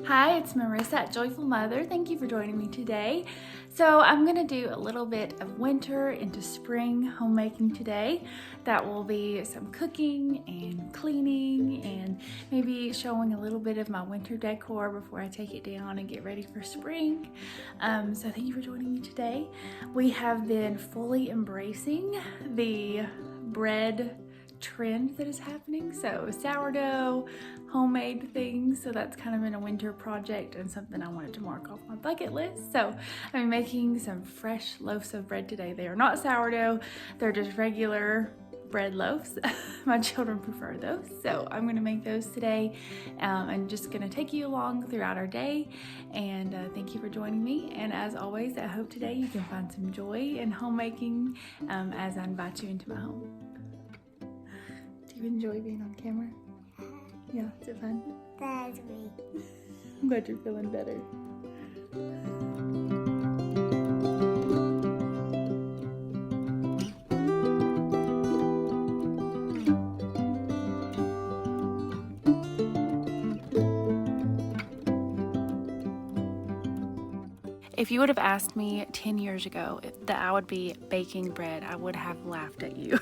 Hi, it's Marissa at Joyful Mother. Thank you for joining me today. So I'm going to do a little bit of winter into spring homemaking today. That will be some cooking and cleaning and maybe showing a little bit of my winter decor before I take it down and get ready for spring. So thank you for joining me today. We have been fully embracing the bread trend that is happening. So sourdough, homemade things. So that's kind of been a winter project and something I wanted to mark off my bucket list. So I'm making some fresh loaves of bread today. They are not sourdough, they're just regular bread loaves. My children prefer those, so I'm gonna make those today. I'm just gonna take you along throughout our day, and thank you for joining me. And as always, I hope today you can find some joy in homemaking as I invite you into my home. Do you enjoy being on camera? Yeah, is it fun? That's me. I'm glad you're feeling better. If you would have asked me 10 years ago that I would be baking bread, I would have laughed at you.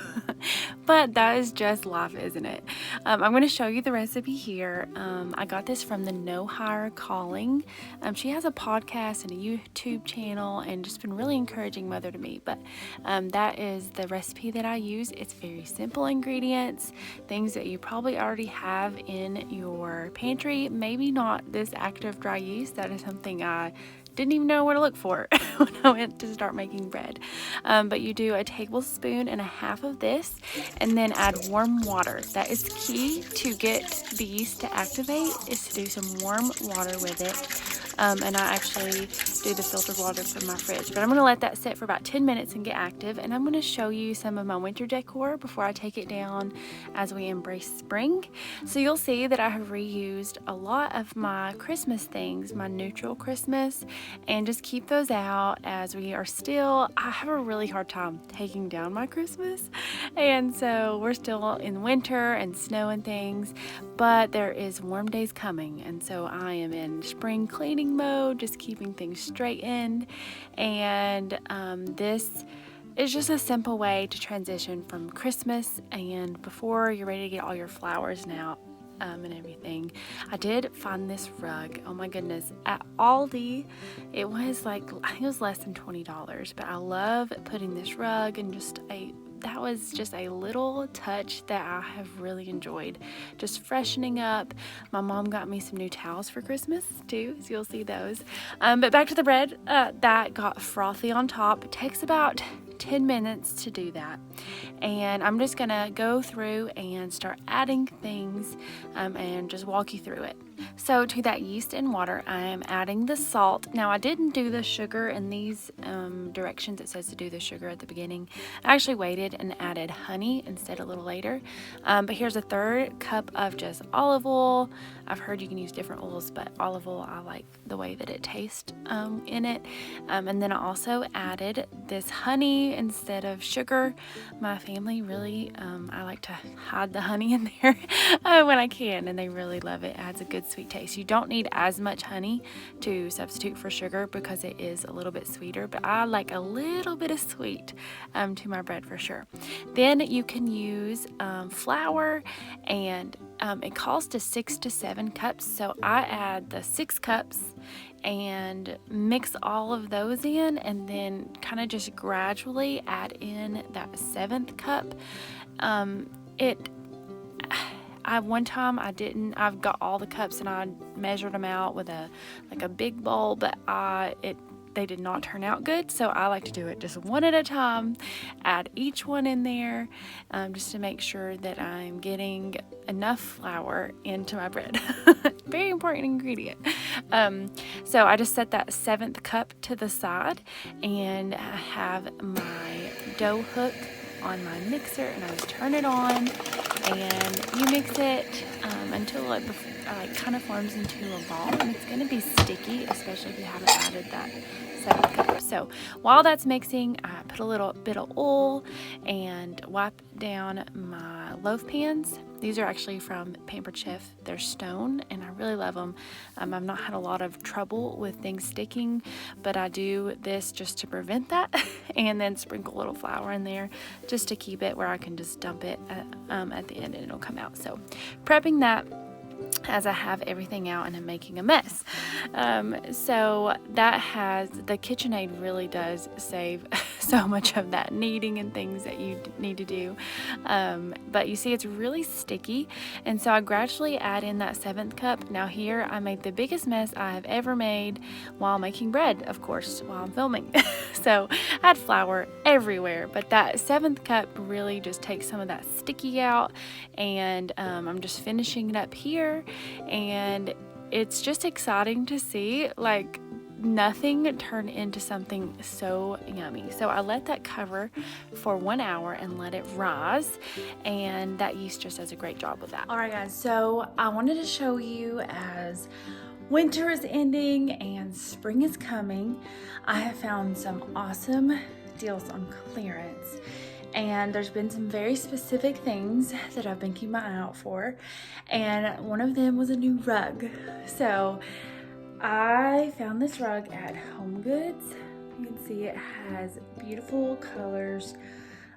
But that is just life, isn't it? I'm going to show you the recipe here. I got this from the No Hire Calling. She has a podcast and a YouTube channel and just been really encouraging mother to me. But that is the recipe that I use. It's very simple ingredients, things that you probably already have in your pantry. Maybe not this active dry yeast. That is something I didn't even know where to look for when I went to start making bread. But you do a tablespoon and a half of this and then add warm water. That is key to get the yeast to activate, is to do some warm water with it. And I actually do the filtered water from my fridge. But I'm going to let that sit for about 10 minutes and get active. And I'm going to show you some of my winter decor before I take it down as we embrace spring. So you'll see that I have reused a lot of my Christmas things, my neutral Christmas, and just keep those out as we are still, I have a really hard time taking down my Christmas. And so we're still in winter and snow and things, but there is warm days coming. And so I am in spring cleaning mode, just keeping things straightened. And this is just a simple way to transition from Christmas and before you're ready to get all your flowers out and everything. I did find this rug, oh my goodness, at Aldi. It was like, I think it was less than $20, but I love putting this rug and that was just a little touch that I have really enjoyed. Just freshening up. My mom got me some new towels for Christmas too, so you'll see those. But back to the bread, that got frothy on top. It takes about 10 minutes to do that. And I'm just gonna go through and start adding things and just walk you through it. So to that yeast and water, I am adding the salt. Now I didn't do the sugar in these directions. It says to do the sugar at the beginning. I actually waited and added honey instead a little later. But here's a 1/3 cup of just olive oil. I've heard you can use different oils, but olive oil, I like the way that it tastes in it. And then I also added this honey instead of sugar. My family really, I like to hide the honey in there when I can, and they really love it. It adds a good sweet taste. You don't need as much honey to substitute for sugar because it is a little bit sweeter, but I like a little bit of sweet to my bread for sure. Then you can use flour, and it calls to 6 to 7 cups, so I add the 6 cups and mix all of those in, and then kind of just gradually add in that 7th cup. One time I've got all the cups and I measured them out with a big bowl, but they did not turn out good. So I like to do it just one at a time, add each one in there, just to make sure that I'm getting enough flour into my bread. Very important ingredient. So I just set that 7th cup to the side, and I have my dough hook on my mixer, and I just turn it on, and you mix it until it kind of forms into a ball, and it's going to be sticky, especially if you haven't added that 7th cup. So while that's mixing, I put a little bit of oil and wipe down my loaf pans, These are actually from Pampered Chef. They're stone and I really love them. I've not had a lot of trouble with things sticking, but I do this just to prevent that and then sprinkle a little flour in there just to keep it where I can just dump it at the end and it'll come out. So prepping that as I have everything out and I'm making a mess. So that the KitchenAid really does save so much of that kneading and things that you need to do. But you see it's really sticky, and so I gradually add in that 7th cup. Now here I made the biggest mess I have ever made while making bread, of course, while I'm filming. So I had flour everywhere, but that 7th cup really just takes some of that sticky out, and I'm just finishing it up here, and it's just exciting to see like nothing turn into something so yummy. So I let that cover for 1 hour and let it rise, and that yeast just does a great job with that. All right guys, so I wanted to show you, as winter is ending and spring is coming, I have found some awesome deals on clearance. And there's been some very specific things that I've been keeping my eye out for, and one of them was a new rug. So I found this rug at Home Goods. You can see it has beautiful colors,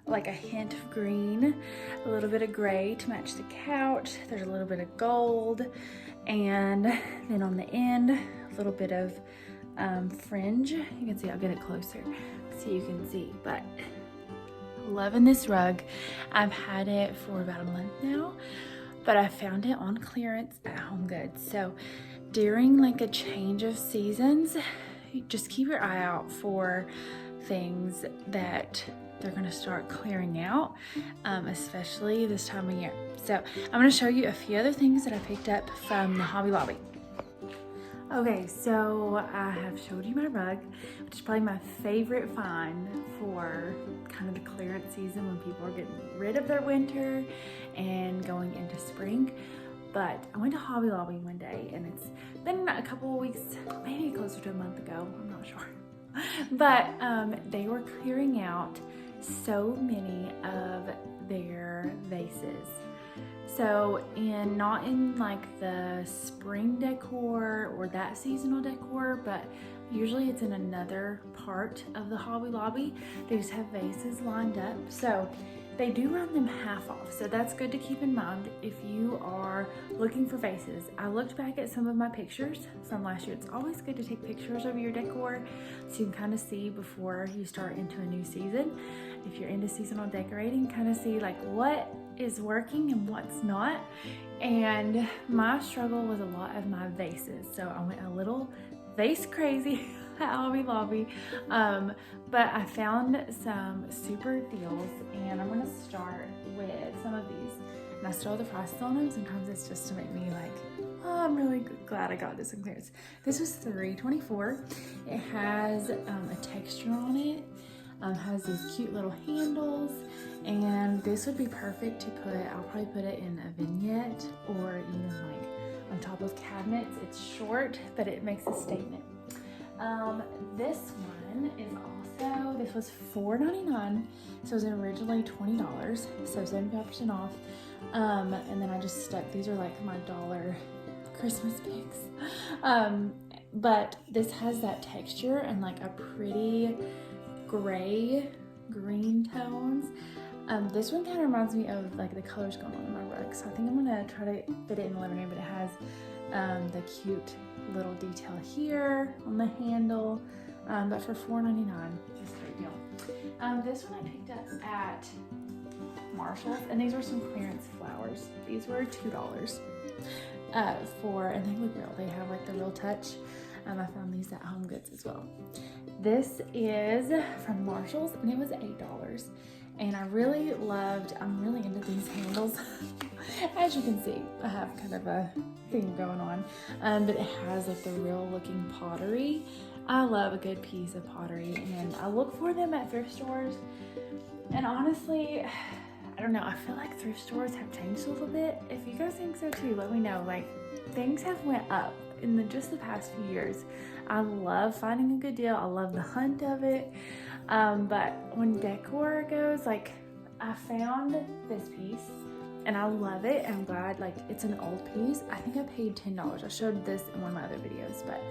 like a hint of green, a little bit of gray to match the couch. There's a little bit of gold, and then on the end, a little bit of fringe. You can see, I'll get it closer so you can see, but loving this rug. I've had it for about a month now, but I found it on clearance at Home Goods. So during like a change of seasons, just keep your eye out for things that they're going to start clearing out, especially this time of year. So I'm going to show you a few other things that I picked up from the Hobby Lobby. Okay, so I have showed you my rug, which is probably my favorite find for kind of the clearance season when people are getting rid of their winter and going into spring. But I went to Hobby Lobby one day, and it's been a couple of weeks, maybe closer to a month ago, I'm not sure. But they were clearing out so many of their vases. So not in like the spring decor or that seasonal decor, but usually it's in another part of the Hobby Lobby. They just have vases lined up. So they do run them half off. So that's good to keep in mind if you are looking for vases. I looked back at some of my pictures from last year. It's always good to take pictures of your decor so you can kind of see before you start into a new season. If you're into seasonal decorating, kind of see like what is working and what's not. And my struggle was a lot of my vases. So I went a little vase crazy at Hobby Lobby, but I found some super deals, and I'm gonna start with some of these. And I still have the prices on them. Sometimes it's just to make me like, oh, I'm really glad I got this in clearance. This was $3.24. It has a texture on it. Has these cute little handles, and this would be perfect to put, I'll probably put it in a vignette or even like on top of cabinets. It's short, but it makes a statement. This one is also, this was $4.99, so it was originally $20, so 75% off. And then I just stuck, these are like my dollar Christmas picks. But this has that texture and like a pretty gray green tones. This one kind of reminds me of like the colors going on in my rug, so I think I'm gonna try to fit it in the living room. But it has the cute little detail here on the handle, but for $4.99, just a great deal. This one I picked up at Marshall's, and these were some clearance flowers. These were $2 and they look real. They have like the real touch. I found these at Home Goods as well. This is from Marshall's, and it was $8. And I'm really into these handles. As you can see, I have kind of a thing going on, but it has like the real looking pottery. I love a good piece of pottery, and I look for them at thrift stores. And honestly, I don't know, I feel like thrift stores have changed a little bit. If you guys think so too, let me know. Like, things have went up in just the past few years. I love finding a good deal. I love the hunt of it. But when decor goes, like, I found this piece, and I love it. I'm glad, like, it's an old piece. I think I paid $10. I showed this in one of my other videos, but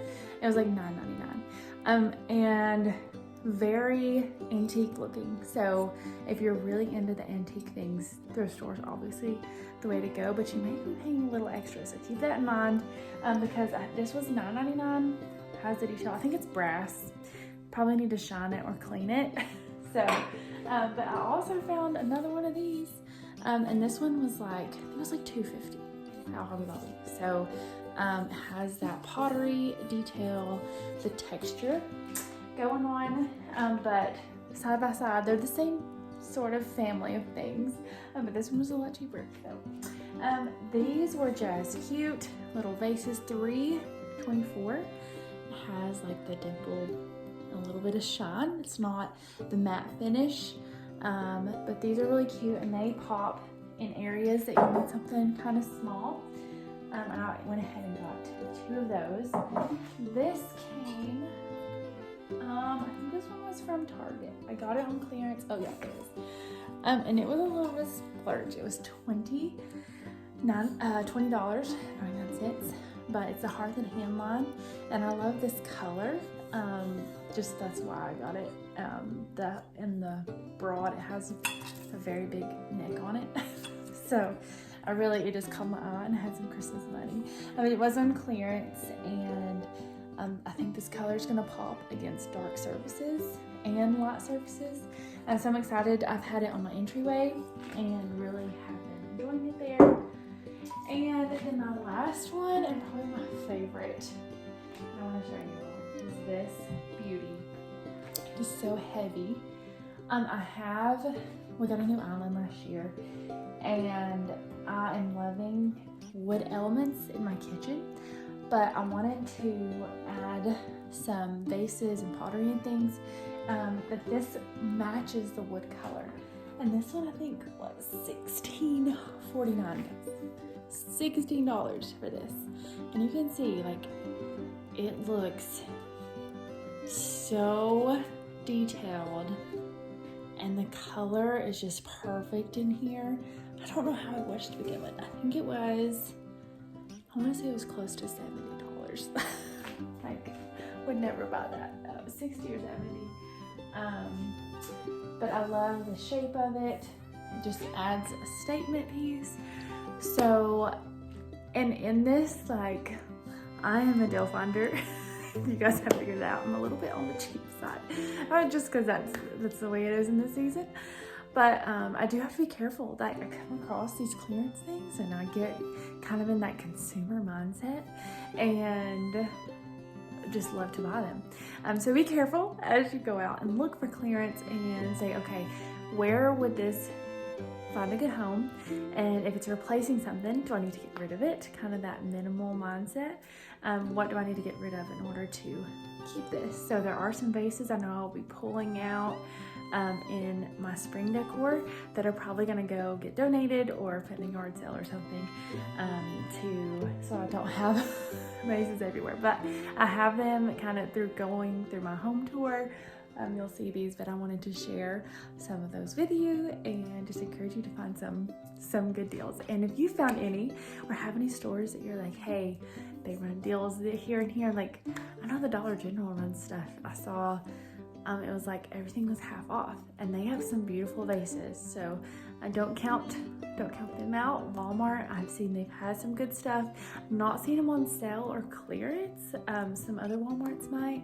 it was like $9.99. And very antique looking. So if you're really into the antique things, thrift stores obviously the way to go, but you may be paying a little extra. So keep that in mind, because this was $9.99. Has the detail. I think it's brass. Probably need to shine it or clean it. So, but I also found another one of these. And this one was like, I think it was like $2.50 at Hobby Lobby. So it has that pottery detail, the texture going on, but side by side, they're the same sort of family of things, but this one was a lot cheaper. So these were just cute little vases, $3.24. It has like the dimple, a little bit of shine. It's not the matte finish, but these are really cute, and they pop in areas that you need something kind of small. And I went ahead and got 2 of those. This came, I think this one was from Target. I got it on clearance. Oh yeah, it is. And it was a little bit splurge. It was $20.99, but it's a hearth and hand line, and I love this color. Just that's why I got it. In the broad, it has a very big neck on it. So it just caught my eye, and had some Christmas money. I mean, it was on clearance, and I think this color is gonna pop against dark surfaces and light surfaces. So I'm excited. I've had it on my entryway and really have been enjoying it there. And then my last one, and probably my favorite, I want to show you all, is this beauty. It is so heavy. We got a new island last year, and I am loving wood elements in my kitchen, but I wanted to add some vases and pottery and things, but this matches the wood color. And this one I think was $16.49. $16 for this. And you can see, like, it looks so detailed, and the color is just perfect in here. I don't know how it was to begin with. I think it was, I want to say it was close to $70. Like, would never buy that. 60 or 70. But I love the shape of it. It just adds a statement piece. So, and in this, like, I am a deal finder. You guys have figured it out. I'm a little bit on the cheap side, just because that's the way it is in this season. But I do have to be careful that I come across these clearance things, and I get kind of in that consumer mindset, and just love to buy them. So be careful as you go out and look for clearance, and say, okay, where would this find a good home? And if it's replacing something, do I need to get rid of it? Kind of that minimal mindset. What do I need to get rid of in order to keep this? So there are some vases I know I'll be pulling out in my spring decor that are probably going to go get donated or put in a yard sale or something, so I don't have vases everywhere. But I have them kind of going through my home tour. You'll see these, but I wanted to share some of those with you and just encourage you to find some good deals. And if you found any or have any stores that you're like, hey, they run deals here and here, like, I know the Dollar General runs stuff. I saw it was like everything was half off, and they have some beautiful vases. So don't count them out. Walmart, I've seen they've had some good stuff. Not seen them on sale or clearance. Some other Walmarts might.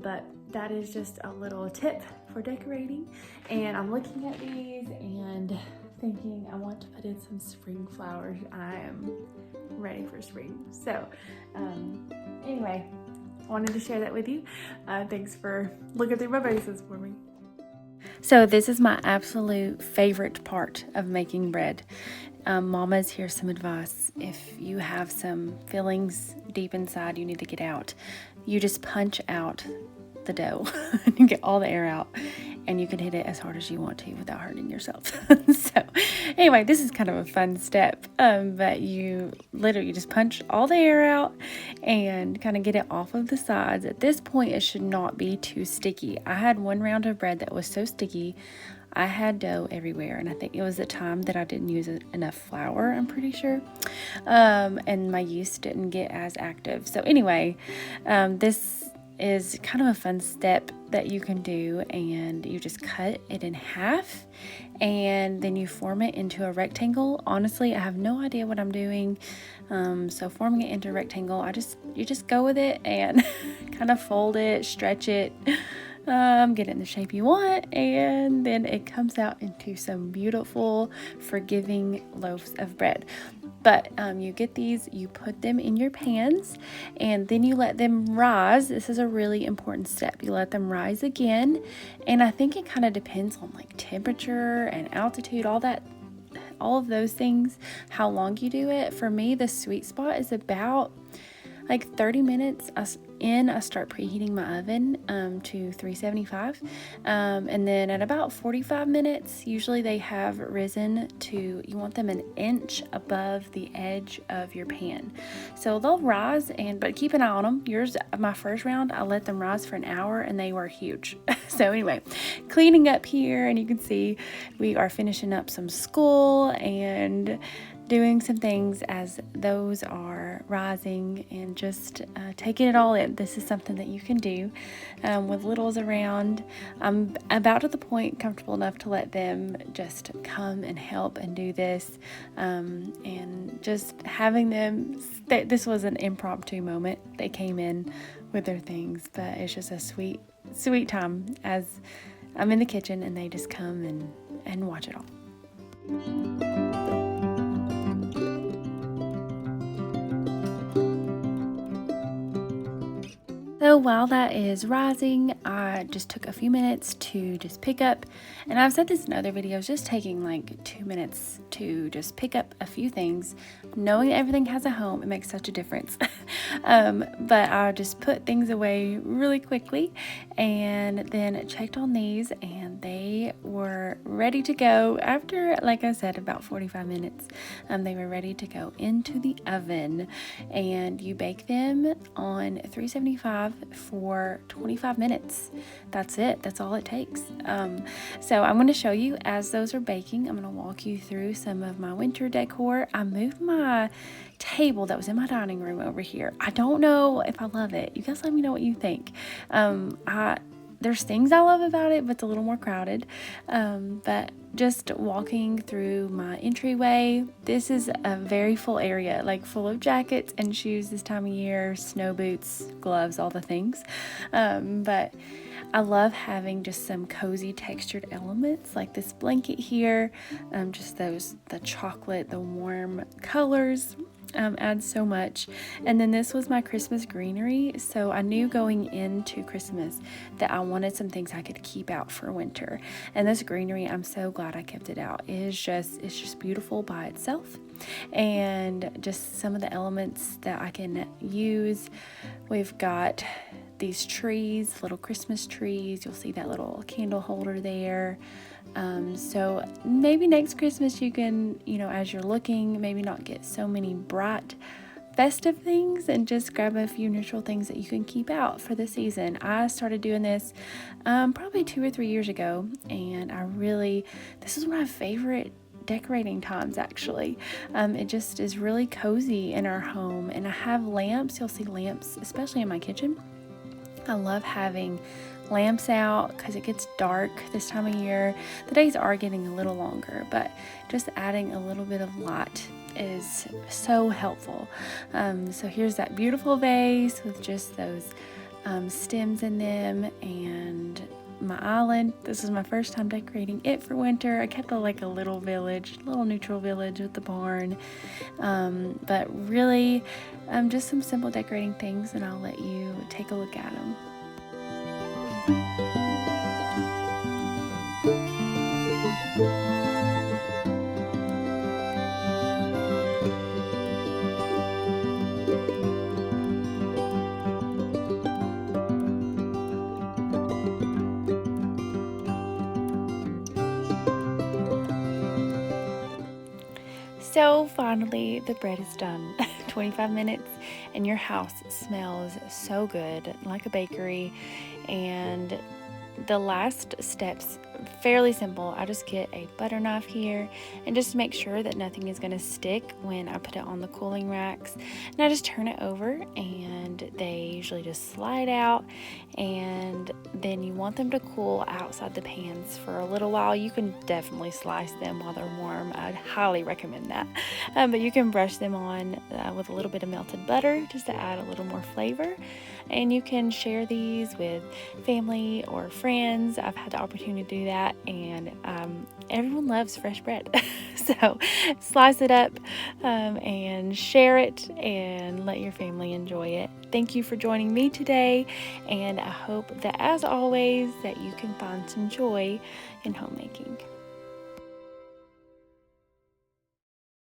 But that is just a little tip for decorating. And I'm looking at these and thinking I want to put in some spring flowers. I am ready for spring. So anyway, I wanted to share that with you. Thanks for looking through my vases for me. So this is my absolute favorite part of making bread. Mamas, here's some advice. If you have some feelings deep inside you need to get out, you just punch out the dough and get all the air out, and you can hit it as hard as you want to without hurting yourself. So anyway, this is kind of a fun step, but you literally just punch all the air out and kind of get it off of the sides. At this point, it should not be too sticky. I had one round of bread that was so sticky I had dough everywhere, and I think it was the time that I didn't use enough flour, I'm pretty sure, and my yeast didn't get as active. So anyway, this is kind of a fun step that you can do, and you just cut it in half and then you form it into a rectangle. Honestly, I have no idea what I'm doing, so forming it into a rectangle, you just go with it and kind of fold it, stretch it, get it in the shape you want, and then it comes out into some beautiful, forgiving loaves of bread. But you get these, you put them in your pans, and then you let them rise. This is a really important step. You let them rise again, and I think it kind of depends on like temperature and altitude, all of those things, how long you do it. For me, the sweet spot is about like 30 minutes I start preheating my oven to 375, and then at about 45 minutes, usually they have risen to, you want them an inch above the edge of your pan. So they'll rise, but keep an eye on them. My first round, I let them rise for an hour and they were huge. So anyway, cleaning up here, and you can see we are finishing up some school and doing some things as those are rising, and just taking it all in. This is something that you can do with littles around. I'm about at the point comfortable enough to let them just come and help and do this, and just having them, this was an impromptu moment. They came in with their things, but it's just a sweet, sweet time as I'm in the kitchen and they just come and watch it all. So while that is rising, I just took a few minutes to just pick up, and I've said this in other videos, just taking like 2 minutes to just pick up a few things. Knowing that everything has a home, it makes such a difference. But I just put things away really quickly, and then checked on these, and they were ready to go after, like I said, about 45 minutes. They were ready to go into the oven, and you bake them on 375 for 25 minutes. That's it. That's all it takes. So I'm going to show you as those are baking. I'm going to walk you through some of my winter decor. I moved my table that was in my dining room over here. I don't know if I love it. You guys let me know what you think. There's things I love about it, but it's a little more crowded. But just walking through my entryway, this is a very full area, like full of jackets and shoes this time of year, snow boots, gloves, all the things. But I love having just some cozy textured elements like this blanket here, just the chocolate, the warm colors. Adds so much. And then this was my Christmas greenery, so I knew going into Christmas that I wanted some things I could keep out for winter, and this greenery, I'm so glad I kept it out. It's just beautiful by itself, and just some of the elements that I can use. We've got these trees, little Christmas trees. You'll see that little candle holder there. So maybe next Christmas you can, as you're looking, maybe not get so many bright festive things and just grab a few neutral things that you can keep out for the season. I started doing this probably 2 or 3 years ago, and this is one of my favorite decorating times actually. It just is really cozy in our home, and I have lamps. You'll see lamps, especially in my kitchen. I love having lamps out because it gets dark this time of year. The days are getting a little longer, but just adding a little bit of light is so helpful. So here's that beautiful vase with just those stems in them, and my island. This is my first time decorating it for winter. I kept a little neutral village with the barn, but really just some simple decorating things, and I'll let you take a look at them. So finally, the bread is done. 25 minutes, and your house smells so good, like a bakery. And the last steps fairly simple. I just get a butter knife here and just make sure that nothing is going to stick when I put it on the cooling racks. And I just turn it over and they usually just slide out, and then you want them to cool outside the pans for a little while. You can definitely slice them while they're warm. I'd highly recommend that. But you can brush them on with a little bit of melted butter just to add a little more flavor. And you can share these with family or friends. I've had the opportunity to do that, and everyone loves fresh bread. So slice it up and share it and let your family enjoy it. Thank you for joining me today, and I hope that, as always, that you can find some joy in homemaking.